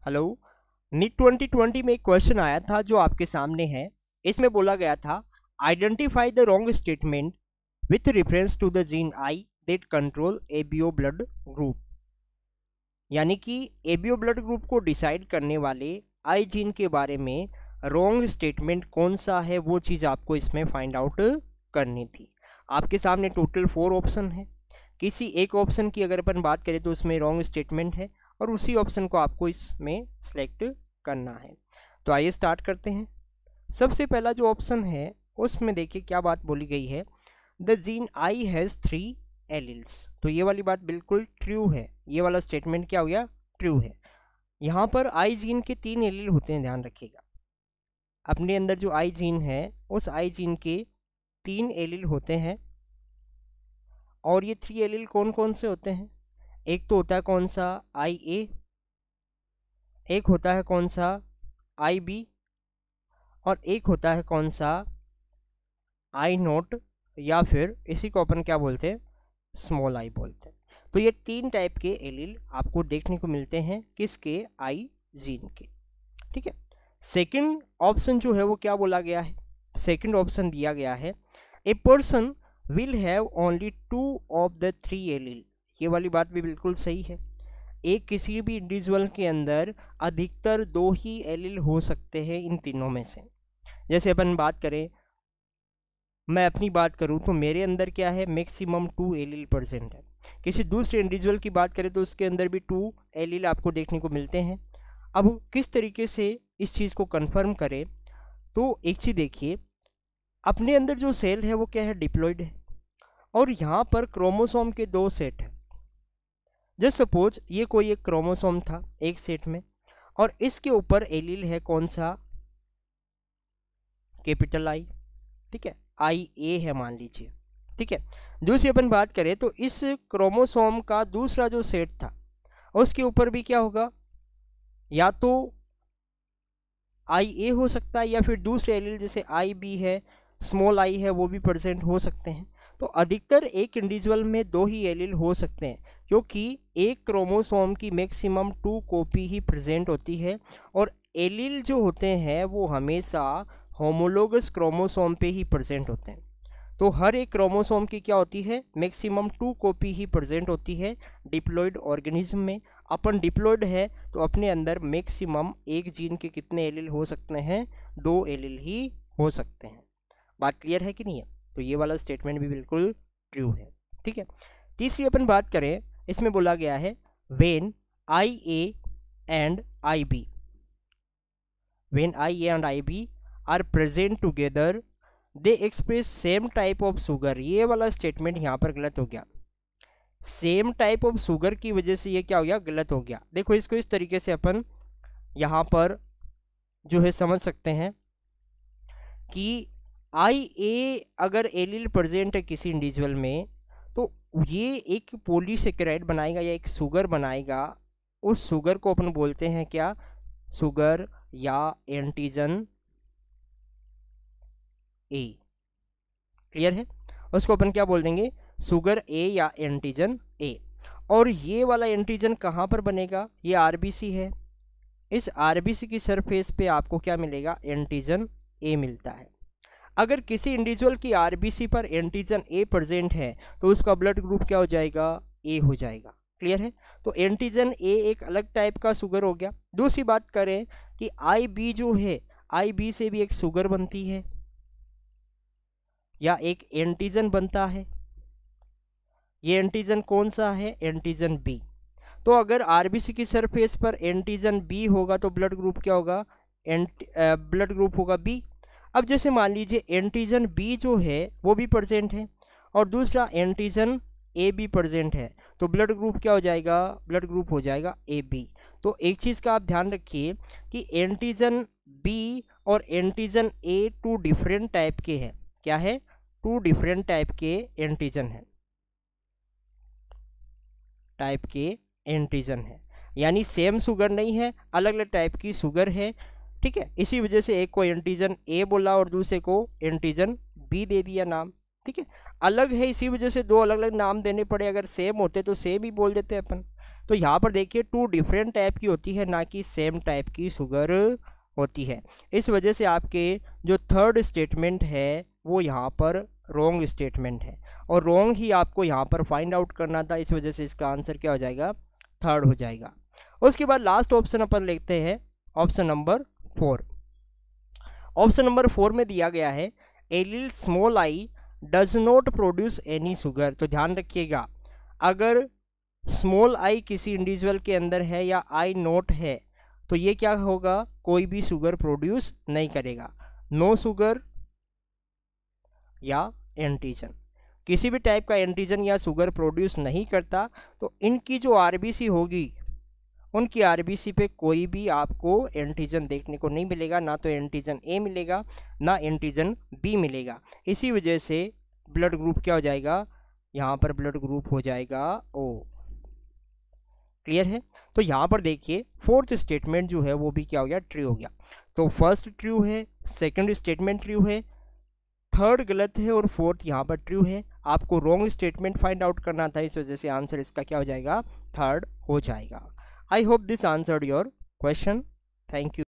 Hello. NEET 2020 में एक question आया था जो आपके सामने है। इसमें बोला गया था identify the wrong statement with reference to the gene I that control ABO blood group. यानी कि एबीओ ब्लड ग्रुप को डिसाइड करने वाले आई जीन के बारे में रॉन्ग स्टेटमेंट कौन सा है, वो चीज़ आपको इसमें फाइंड आउट करनी थी। आपके सामने टोटल 4 ऑप्शन है। किसी एक ऑप्शन की अगर अपन बात करें तो उसमें रॉन्ग स्टेटमेंट है और उसी ऑप्शन को आपको इसमें सेलेक्ट करना है। तो आइए स्टार्ट करते हैं। सबसे पहला जो ऑप्शन है उसमें देखिए क्या बात बोली गई है, the gene I has 3 alleles. तो ये वाली बात बिल्कुल ट्रू है। ये वाला स्टेटमेंट क्या हो गया, ट्रू है। यहाँ पर आई जीन के 3 एलील होते हैं, ध्यान रखिएगा। अपने अंदर जो आई जीन है उस आई जीन के 3 एलील होते हैं। और ये 3 एलील कौन कौन से होते हैं? एक तो होता है कौन सा, आई ए, एक होता है कौन सा, आई बी, और एक होता है कौन सा, आई नोट, या फिर इसी को अपन क्या बोलते हैं, स्मॉल आई बोलते हैं। तो ये 3 टाइप के एलील आपको देखने को मिलते हैं किसके, आई जीन के। ठीक है। सेकंड ऑप्शन जो है वो क्या बोला गया है, सेकंड ऑप्शन दिया गया है a person will have only 2 of the 3 allele. ये वाली बात भी बिल्कुल सही है। एक किसी भी इंडिविजुअल के अंदर अधिकतर 2 ही एलील हो सकते हैं इन तीनों में से। जैसे अपन बात करें, मैं अपनी बात करूं तो मेरे अंदर क्या है, मैक्सिमम 2 एलील प्रेजेंट है। किसी दूसरे इंडिविजुअल की बात करें तो उसके अंदर भी 2 एलील आपको देखने को मिलते हैं। अब किस तरीके से इस चीज़ को कंफर्म करें, तो एक चीज़ देखिए, अपने अंदर जो सेल है वो क्या है, डिप्लॉयड है, और यहाँ पर क्रोमोसोम के 2 सेट है। जस्ट सपोज ये कोई एक क्रोमोसोम था एक सेट में, और इसके ऊपर एलील है कौन सा, कैपिटल आई। ठीक है, आई ए है मान लीजिए। ठीक है। दूसरी अपन बात करें तो इस क्रोमोसोम का दूसरा जो सेट था उसके ऊपर भी क्या होगा, या तो आई ए हो सकता है, या फिर दूसरे एलील जैसे आई बी है, स्मॉल आई है, वो भी प्रेजेंट हो सकते हैं। तो अधिकतर एक इंडिविजुअल में 2 ही एलील हो सकते हैं, क्योंकि एक क्रोमोसोम की मैक्सिमम 2 कॉपी ही प्रेजेंट होती है, और एलील जो होते हैं वो हमेशा होमोलोगस क्रोमोसोम पे ही प्रेजेंट होते हैं। तो हर एक क्रोमोसोम की क्या होती है, मैक्सिमम 2 कॉपी ही प्रेजेंट होती है डिप्लॉयड ऑर्गेनिज्म में। अपन डिप्लॉयड है तो अपने अंदर मैक्सिमम एक जीन के कितने एलील हो सकते हैं, 2 एलील ही हो सकते हैं। बात क्लियर है कि नहीं है? तो ये वाला स्टेटमेंट भी बिल्कुल ट्रू है। ठीक है। तीसरी अपन बात करें, इसमें बोला गया है when I A and I B, when I A and I B are present together they express same type of sugar. ये वाला स्टेटमेंट यहाँ पर गलत हो गया। सेम टाइप ऑफ शुगर की वजह से ये क्या हो गया, गलत हो गया। देखो इसको इस तरीके से अपन यहाँ पर जो है समझ सकते हैं कि आई ए अगर एलील प्रेजेंट है किसी इंडिविजुअल में, तो ये एक पॉलीसेकेराइड बनाएगा या एक शुगर बनाएगा। उस शुगर को अपन बोलते हैं क्या, शुगर या एंटीजन ए। क्लियर है? उसको अपन क्या बोल देंगे, शुगर ए या एंटीजन ए। और ये वाला एंटीजन कहाँ पर बनेगा, ये आरबीसी है। इस आरबीसी की सरफेस पे आपको क्या मिलेगा, एंटीजन ए मिलता है। अगर किसी इंडिविजुअल की आरबीसी पर एंटीजन ए प्रेजेंट है तो उसका ब्लड ग्रुप क्या हो जाएगा, ए हो जाएगा। क्लियर है? तो एंटीजन ए एक अलग टाइप का शुगर हो गया। दूसरी बात करें कि आई बी जो है, आई बी से भी एक शुगर बनती है या एक एंटीजन बनता है। ये एंटीजन कौन सा है, एंटीजन बी। तो अगर आरबीसी की सरफेस पर एंटीजन बी होगा तो ब्लड ग्रुप क्या होगा, ब्लड ग्रुप होगा बी। अब जैसे मान लीजिए एंटीजन बी जो है वो भी प्रेजेंट है और दूसरा एंटीजन ए भी प्रेजेंट है, तो ब्लड ग्रुप क्या हो जाएगा, ब्लड ग्रुप हो जाएगा ए बी। तो एक चीज़ का आप ध्यान रखिए कि एंटीजन बी और एंटीजन ए 2 डिफरेंट टाइप के हैं। क्या है, 2 डिफरेंट टाइप के एंटीजन है, टाइप के एंटीजन है। यानी सेम शुगर नहीं है, अलग अलग टाइप की शुगर है। ठीक है। इसी वजह से एक को एंटीजन ए बोला और दूसरे को एंटीजन बी दे दिया नाम। ठीक है। अलग है इसी वजह से 2 अलग अलग नाम देने पड़े। अगर सेम होते तो सेम ही बोल देते अपन। तो यहाँ पर देखिए 2 डिफरेंट टाइप की होती है, ना कि सेम टाइप की शुगर होती है। इस वजह से आपके जो थर्ड स्टेटमेंट है वो यहाँ पर रॉन्ग स्टेटमेंट है, और रॉन्ग ही आपको यहाँ पर फाइंड आउट करना था। इस वजह से इसका आंसर क्या हो जाएगा, थर्ड हो जाएगा। उसके बाद लास्ट ऑप्शन अपन लिखते हैं ऑप्शन नंबर 4। ऑप्शन नंबर 4 में दिया गया है a little small I does not produce any sugar. तो ध्यान रखिएगा, अगर स्मॉल आई किसी इंडिविजुअल के अंदर है या आई नोट है तो ये क्या होगा, कोई भी शुगर प्रोड्यूस नहीं करेगा। नो शुगर या एंटीजन, किसी भी टाइप का एंटीजन या शुगर प्रोड्यूस नहीं करता। तो इनकी जो आरबीसी होगी उनकी आरबीसी पे कोई भी आपको एंटीजन देखने को नहीं मिलेगा, ना तो एंटीजन ए मिलेगा ना एंटीजन बी मिलेगा। इसी वजह से ब्लड ग्रुप क्या हो जाएगा, यहाँ पर ब्लड ग्रुप हो जाएगा ओ। क्लियर है? तो यहाँ पर देखिए फोर्थ स्टेटमेंट जो है वो भी क्या हो गया, ट्रू हो गया। तो फर्स्ट ट्रू है, सेकंड स्टेटमेंट ट्रू है, थर्ड गलत है और फोर्थ यहाँ पर ट्रू है। आपको रॉन्ग स्टेटमेंट फाइंड आउट करना था, इस वजह से आंसर इसका क्या हो जाएगा, थर्ड हो जाएगा। I hope this answered your question. Thank you.